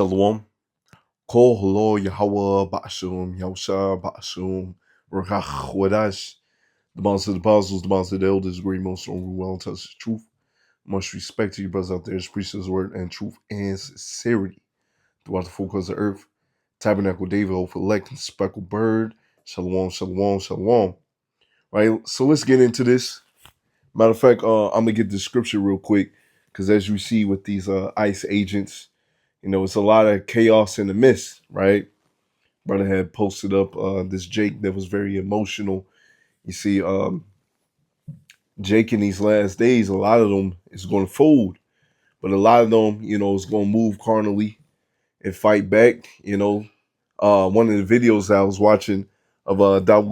Shalom. Kol holo Yahweh Ba'ashum, Yahusha Ba'ashum, Rakach Wadash. The monster of the apostles, the monster of the elders, great most on well touch the truth. Much respect to you brothers out there as preach his word and truth and sincerity throughout the full course of earth. Tabernacle David, Oath elect, and speckled bird. Shalom, shalom, shalom. Right, so let's get into this. Matter of fact, I'm gonna get the scripture real quick because as you see with these ICE agents, it's a lot of chaos in the midst, right? Brother had posted up this Jake that was very emotional. You see, Jake in these last days, a lot of them is going to fold, but a lot of them, is going to move carnally and fight back. One of the videos that I was watching of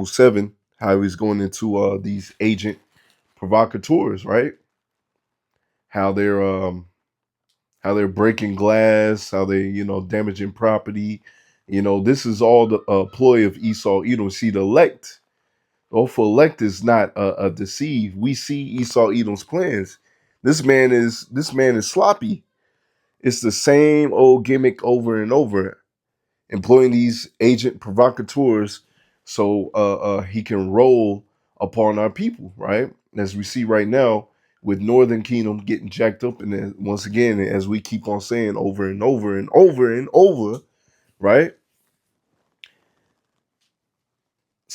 007, how he's going into these agent provocateurs, right? How they're breaking glass, how they damaging property. This is all the ploy of Esau. See the elect. For elect is not deceived. We see Esau Edom's plans. This man is sloppy. It's the same old gimmick over and over, employing these agent provocateurs so he can roll upon our people, right? As we see right now with Northern Kingdom getting jacked up, and then once again, as we keep on saying over and over and over and over, right?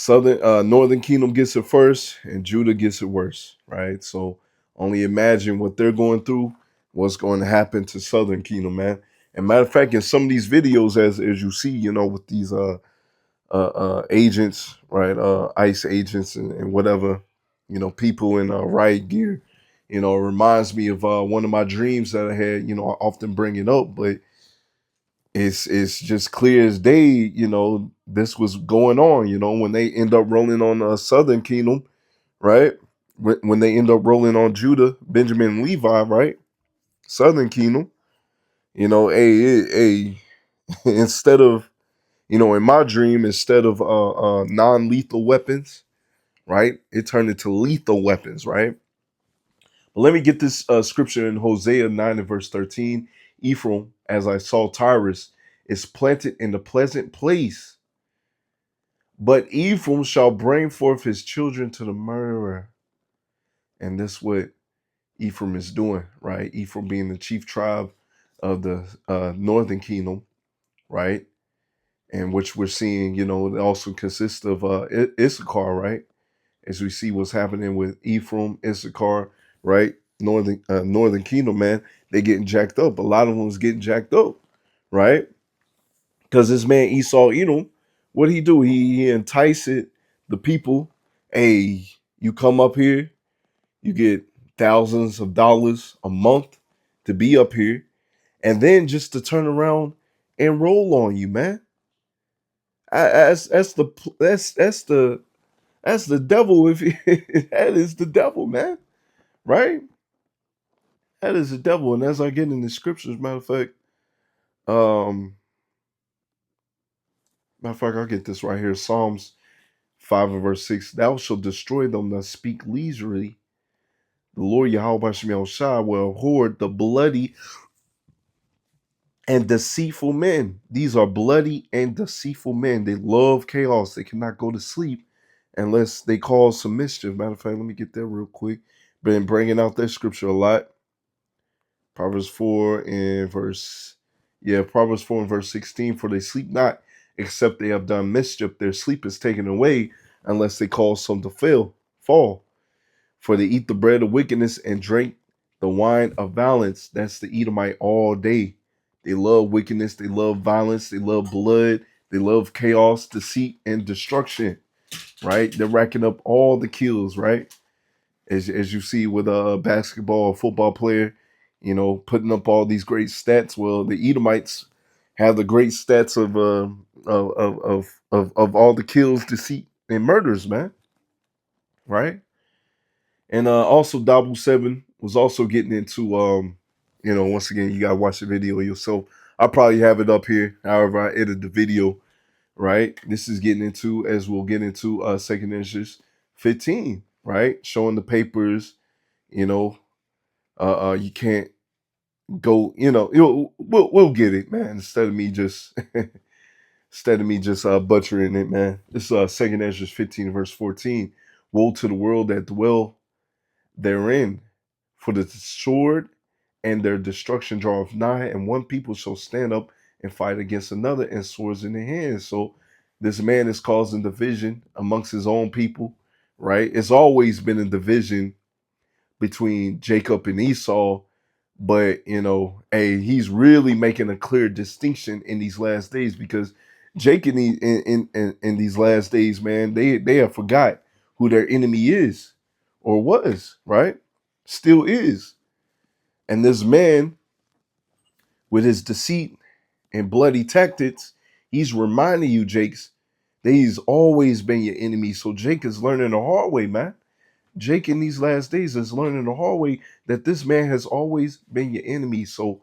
Northern Kingdom gets it first, and Judah gets it worse, right? So only imagine what they're going through, what's going to happen to Southern Kingdom, man. And matter of fact, in some of these videos, as you see, with these agents, right? ICE agents and whatever, people in riot gear, it reminds me of one of my dreams that I had. I often bring it up, but it's just clear as day, this was going on, when they end up rolling on Southern Kingdom, right? When they end up rolling on Judah, Benjamin, and Levi, right? Southern Kingdom, instead of, in my dream, instead of non-lethal weapons, right? It turned into lethal weapons, right? But let me get this scripture in Hosea 9 and verse 13. Ephraim, as I saw Tyrus, is planted in the pleasant place, but Ephraim shall bring forth his children to the murderer. And that's what Ephraim is doing, right? Ephraim being the chief tribe of the northern kingdom, right? And which we're seeing, it also consists of Issachar, right? As we see what's happening with Ephraim, Issachar, right? Northern Kingdom, man, they getting jacked up. A lot of them was getting jacked up, right? Because this man Esau Edom, what he do? He enticed the people. Hey, you come up here, you get thousands of dollars a month to be up here, and then just to turn around and roll on you, man. That's the devil. If that is the devil, man, right? That is the devil. And as I get in the scriptures, um, matter of fact, I'll get this right here. Psalms 5 and verse 6. Thou shalt destroy them that speak leisurely. The Lord Yahweh Shemel Shai will abhor the bloody and deceitful men. These are bloody and deceitful men. They love chaos. They cannot go to sleep unless they cause some mischief. Matter of fact, let me get there real quick. Been bringing out that scripture a lot. Proverbs 4 and verse 16. For they sleep not, except they have done mischief. Their sleep is taken away, unless they cause some to fall. For they eat the bread of wickedness and drink the wine of violence. That's the Edomite all day. They love wickedness. They love violence. They love blood. They love chaos, deceit, and destruction. Right? They're racking up all the kills. Right? As you see with a basketball or football player, putting up all these great stats. Well, the Edomites have the great stats of all the kills, deceit, and murders, man. Right? And also Double Seven was also getting into once again, you gotta watch the video yourself. I'll probably have it up here, however I edit the video, right? This is getting into, as we'll get into Second Ezra's 15, right? Showing the papers, you can't go, we'll get it, man. Instead of me just butchering it, man. This Second Ezra 15 verse 14. Woe to the world that dwell therein, for the sword and their destruction draweth nigh, and one people shall stand up and fight against another, and swords in their hands. So this man is causing division amongst his own people, right? It's always been a division between Jacob and Esau, but hey, he's really making a clear distinction in these last days, because Jake in these last days, man, they have forgot who their enemy is or was, right? Still is. And this man, with his deceit and bloody tactics, he's reminding you, Jakes, that he's always been your enemy. So Jake is learning the hard way, man. Jake in these last days is learning the hard way that this man has always been your enemy. So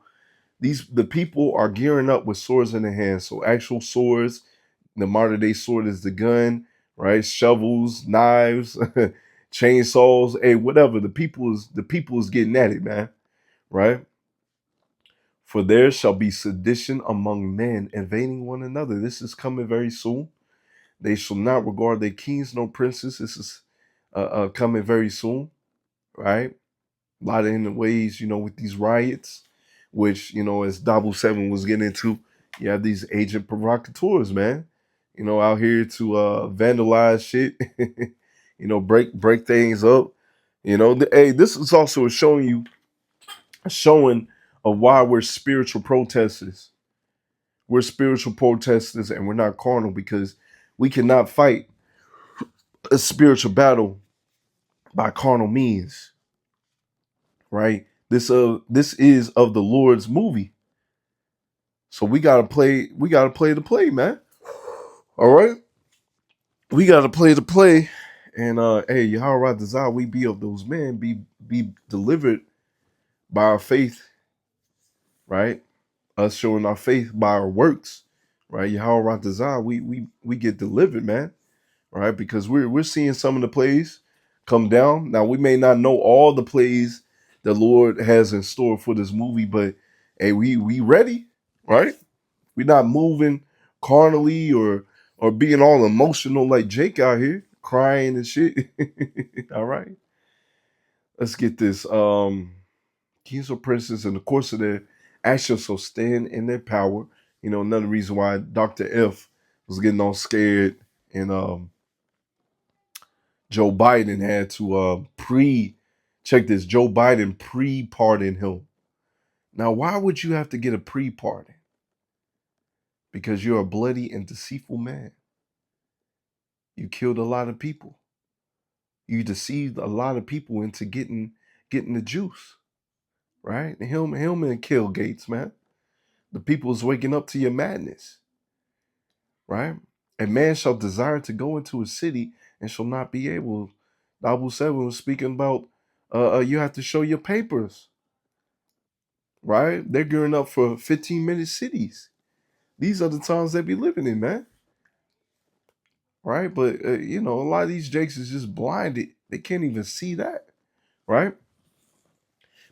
the people are gearing up with swords in their hands. So actual swords, the modern day sword is the gun, right? Shovels, knives, chainsaws, hey, whatever. The people is getting at it, man. Right? For there shall be sedition among men, invading one another. This is coming very soon. They shall not regard their kings nor princes. This is coming very soon, right? A lot of in the ways, with these riots, which, as Double Seven was getting into, you have these agent provocateurs, man, out here to vandalize shit, break things up. Hey, this is also a showing of why we're spiritual protesters. We're spiritual protesters and we're not carnal, because we cannot fight a spiritual battle by carnal means, right? This is of the Lord's movie. So we gotta play the play, man. All right. We gotta play the play. And hey, Yahweh desire we be of those men, be delivered by our faith, right? Us showing our faith by our works, right? Yahweh desire we get delivered, man. Right? Because we're seeing some of the plays come down. Now we may not know all the plays the Lord has in store for this movie, but hey, we ready, right? We're not moving carnally or being all emotional like Jake out here, crying and shit. All right. Let's get this. Kings or princes in the course of their actions shall stand in their power. Another reason why Dr. F was getting all scared and Joe Biden had to check this. Joe Biden pre-pardon him. Now, why would you have to get a pre-pardon? Because you're a bloody and deceitful man. You killed a lot of people. You deceived a lot of people into getting the juice, right? Him and Kill Gates, man. The people is waking up to your madness, right? A man shall desire to go into a city and shall not be able. Bible 7 was speaking about you have to show your papers, right? They're gearing up for 15-minute cities. These are the times they be living in, man. Right? But, a lot of these jakes is just blinded. They can't even see that, right?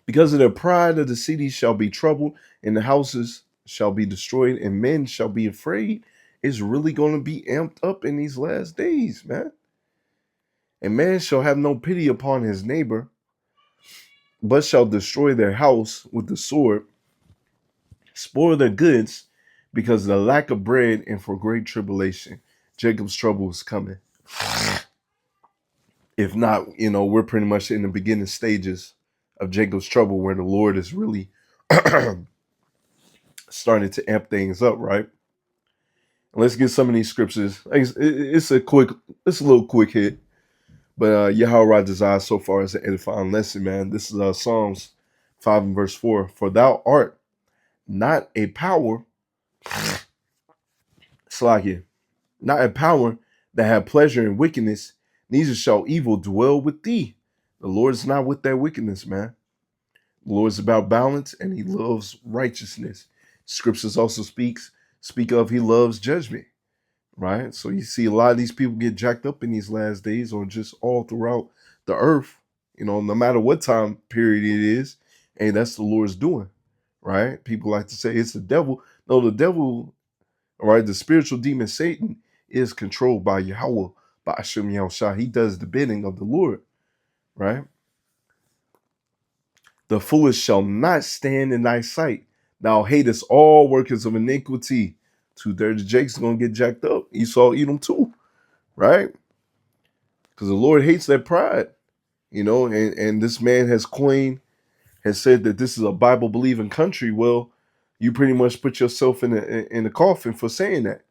Because of their pride of the city shall be troubled, and the houses shall be destroyed, and men shall be afraid. It's really going to be amped up in these last days, man. And man shall have no pity upon his neighbor, but shall destroy their house with the sword, spoil their goods, because of the lack of bread and for great tribulation. Jacob's trouble is coming. If not, we're pretty much in the beginning stages of Jacob's trouble, where the Lord is really starting to amp things up, right? Let's get some of these scriptures. It's a little quick hit, but Yahweh desires so far as an edifying lesson, man. This is Psalms 5 and verse 4. For thou art not a power, Slakia, not a power that have pleasure in wickedness, neither shall evil dwell with thee. The Lord is not with that wickedness, man. The Lord is about balance and he loves righteousness. Scriptures also speak of he loves judgment, right? So you see a lot of these people get jacked up in these last days, or just all throughout the earth, no matter what time period it is. Hey, that's the Lord's doing, right? People like to say it's the devil. No, the devil, all right, the spiritual demon Satan is controlled by Yahweh, by Hashem Yahushua. He does the bidding of the Lord, right? The foolish shall not stand in thy sight. Thou hatest all workers of iniquity. 230 Jake's gonna get jacked up. Esau eat them too, right? Because the Lord hates that pride, and this man has said that this is a Bible believing country. Well, you pretty much put yourself in the coffin for saying that,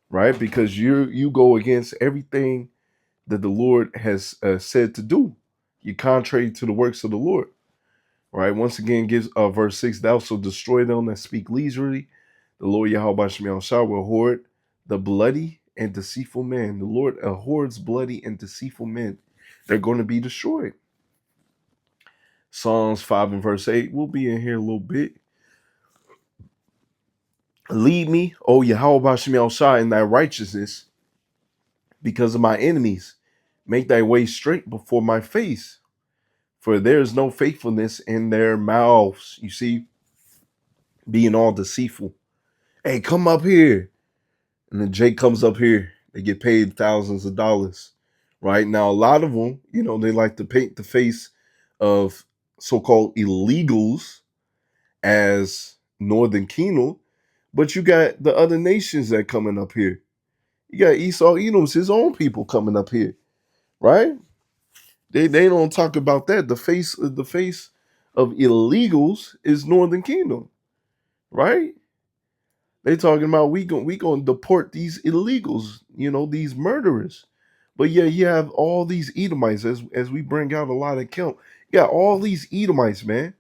right? Because you go against everything that the Lord has said to do. You're contrary to the works of the Lord. Right. Once again, gives verse 6, thou shalt destroy them that speak leisurely. The Lord Yahweh Shemiel Shah will hoard the bloody and deceitful men. The Lord abhors bloody and deceitful men. They're going to be destroyed. Psalms 5 and verse 8. We'll be in here a little bit. Lead me, O Yahweh Shemiel Shah, in thy righteousness because of my enemies. Make thy way straight before my face. For there is no faithfulness in their mouths. You see, being all deceitful. Hey, come up here. And then Jake comes up here. They get paid thousands of dollars. Right now, a lot of them, they like to paint the face of so-called illegals as Northern Kingdom. But you got the other nations that coming up here. You got Esau Edom's his own people coming up here. Right? They don't talk about that. The face of illegals is Northern Kingdom, right? They talking about we gonna deport these illegals, these murderers. But yeah, you have all these Edomites as we bring out a lot of count. You got all these Edomites, man,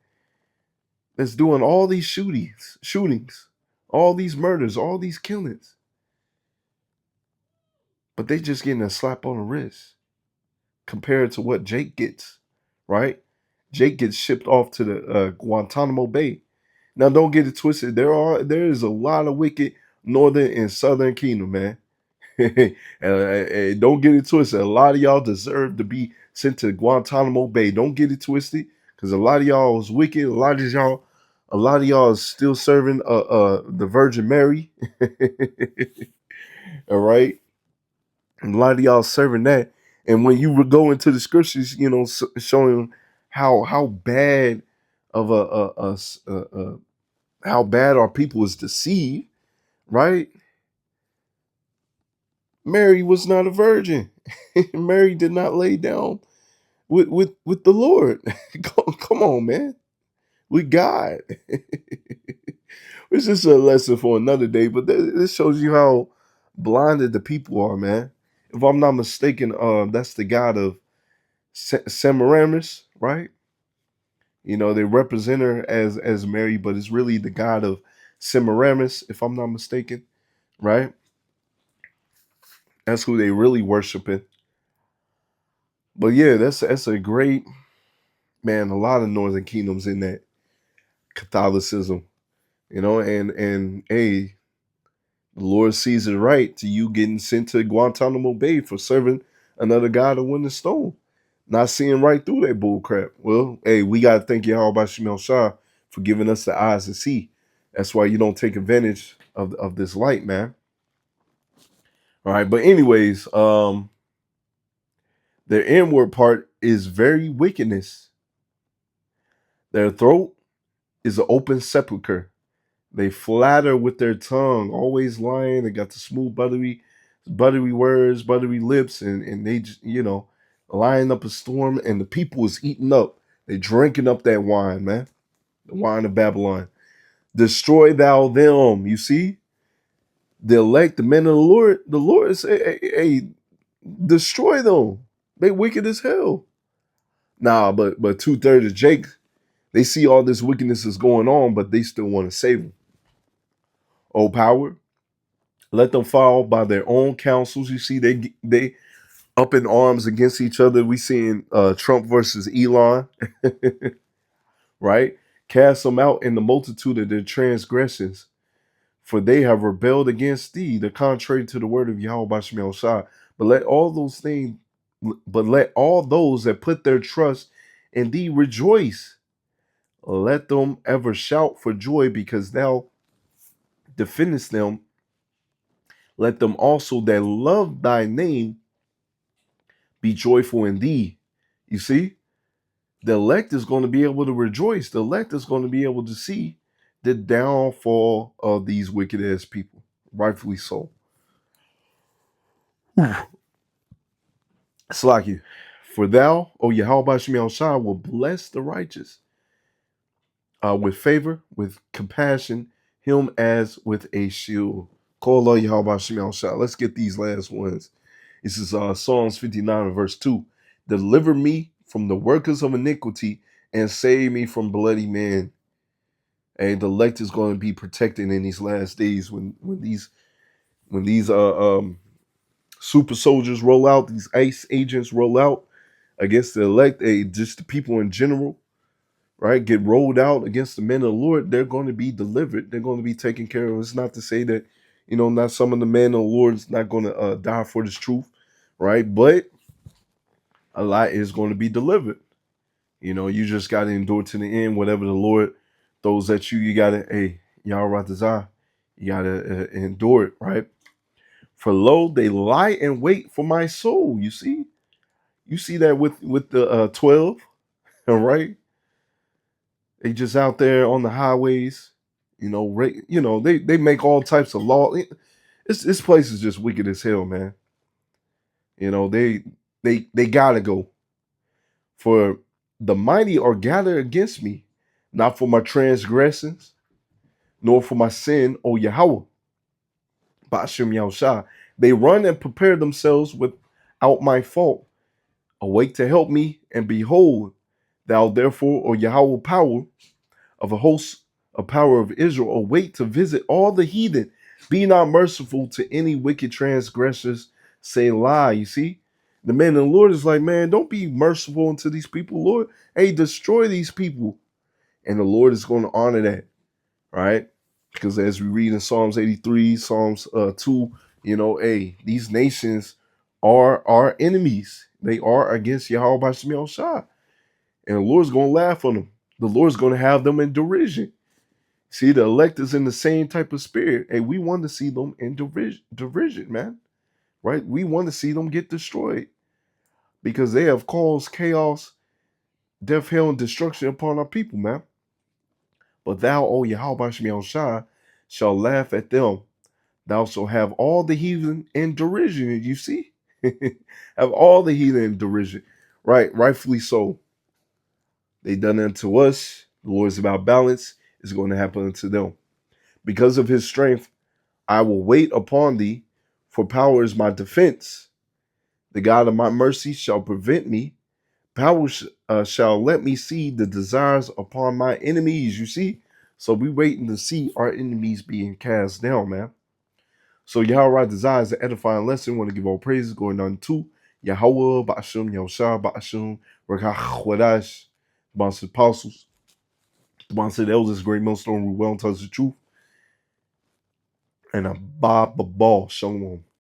that's doing all these shootings, all these murders, all these killings. But they just getting a slap on the wrist compared to what Jake gets, right? Jake gets shipped off to the Guantanamo Bay. Now, don't get it twisted. There is a lot of wicked northern and southern kingdom, man. and don't get it twisted. A lot of y'all deserve to be sent to Guantanamo Bay. Don't get it twisted, because a lot of y'all is wicked. A lot of y'all is still serving the Virgin Mary. All right, a lot of y'all serving that. And when you would go into the scriptures, showing how bad of how bad our people is deceived, right? Mary was not a virgin. Mary did not lay down with the Lord. Come on, man. With God. It's just a lesson for another day, but this shows you how blinded the people are, man. If I'm not mistaken, that's the god of Semiramis, right? They represent her as Mary, but it's really the god of Semiramis, if I'm not mistaken, right? That's who they really worshiping. But yeah, that's a great, man. A lot of Northern Kingdoms in that Catholicism, and hey, the Lord sees it right to you getting sent to Guantanamo Bay for serving another god of wind and stone, not seeing right through that bull crap. Well, hey, we gotta thank Yahweh Shemel Shah for giving us the eyes to see. That's why you don't take advantage of this light, man. All right, but anyways, their inward part is very wickedness. Their throat is an open sepulcher. They flatter with their tongue, always lying. They got the smooth, buttery words, buttery lips, and they just, lying up a storm, and the people is eating up. They drinking up that wine, man. The wine of Babylon. Destroy thou them. You see? The elect, the men of the Lord say, hey, destroy them. They wicked as hell. Nah, but 2/3 of Jake, they see all this wickedness is going on, but they still want to save them. Oh, power, let them fall by their own counsels. You see, they up in arms against each other. We seeing Trump versus Elon, right? Cast them out in the multitude of their transgressions, for they have rebelled against thee, the contrary to the word of Yahweh Shemel Shah. But let all those that put their trust in thee rejoice. Let them ever shout for joy because thou defendest them. Let them also that love thy name be joyful in thee. You see, the elect is going to be able to rejoice. The elect is going to be able to see the downfall of these wicked ass people, rightfully so. Slaki, for thou, O Yahweh Shemi Shai, will bless the righteous with favor, with compassion, him as with a shield. Call Allah Yahweh Shemi Shai. Let's get these last ones. This is Psalms 59 and verse 2. Deliver me from the workers of iniquity and save me from bloody men. And the elect is going to be protected in these last days when these super soldiers roll out, these ICE agents roll out against the elect, just the people in general, right, get rolled out against the men of the Lord. They're going to be delivered. They're going to be taken care of. It's not to say that, not some of the men of the Lord is not going to die for this truth, right? But a lot is going to be delivered. You just got to endure to the end. Whatever the Lord throws at you, you got to, y'all ratazah, you got to endure it, right? For lo, they lie and wait for my soul. You see that with the 12, all right? They just out there on the highways, they make all types of law. This place is just wicked as hell, man. They gotta go. For the mighty are gathered against me, not for my transgressions, nor for my sin, O Yahweh. Ba'ashem Yahushua. They run and prepare themselves without my fault. Awake to help me, and behold, thou therefore, O Yahweh, power of a host, a power of Israel, await to visit all the heathen. Be not merciful to any wicked transgressors. Say lie. You see, the man of the Lord is like, man, don't be merciful unto these people, Lord. Hey, destroy these people, and the Lord is going to honor that, right? Because as we read in Psalms 83, Psalms 2, these nations are our enemies. They are against Yahweh Shemi Shai, and the Lord's going to laugh on them. The Lord's going to have them in derision. See, the elect is in the same type of spirit. And we want to see them in derision, man. Right? We want to see them get destroyed because they have caused chaos, death, hell, and destruction upon our people, man. But thou, O Yahweh Shemi Shai, shall laugh at them. Thou shalt have all the heathen in derision. You see? Have all the heathen in derision. Right? Rightfully so. They done unto us. The Lord's about balance. Is going to happen unto them. Because of his strength, I will wait upon thee, for power is my defense. The God of my mercy shall prevent me. Power shall let me see the desires upon my enemies. You see? So we waiting to see our enemies being cast down, man. So Yahweh desires the edifying lesson. Want to give all praises going on to Yahweh, Ba'ashim, Yahushua, Ba'ashim, Rekach, Wadash, the Bonds of the Apostles, the Bonds of the Elders, Great Millstone, who well tells the truth, and a Bob Ball, Shalom.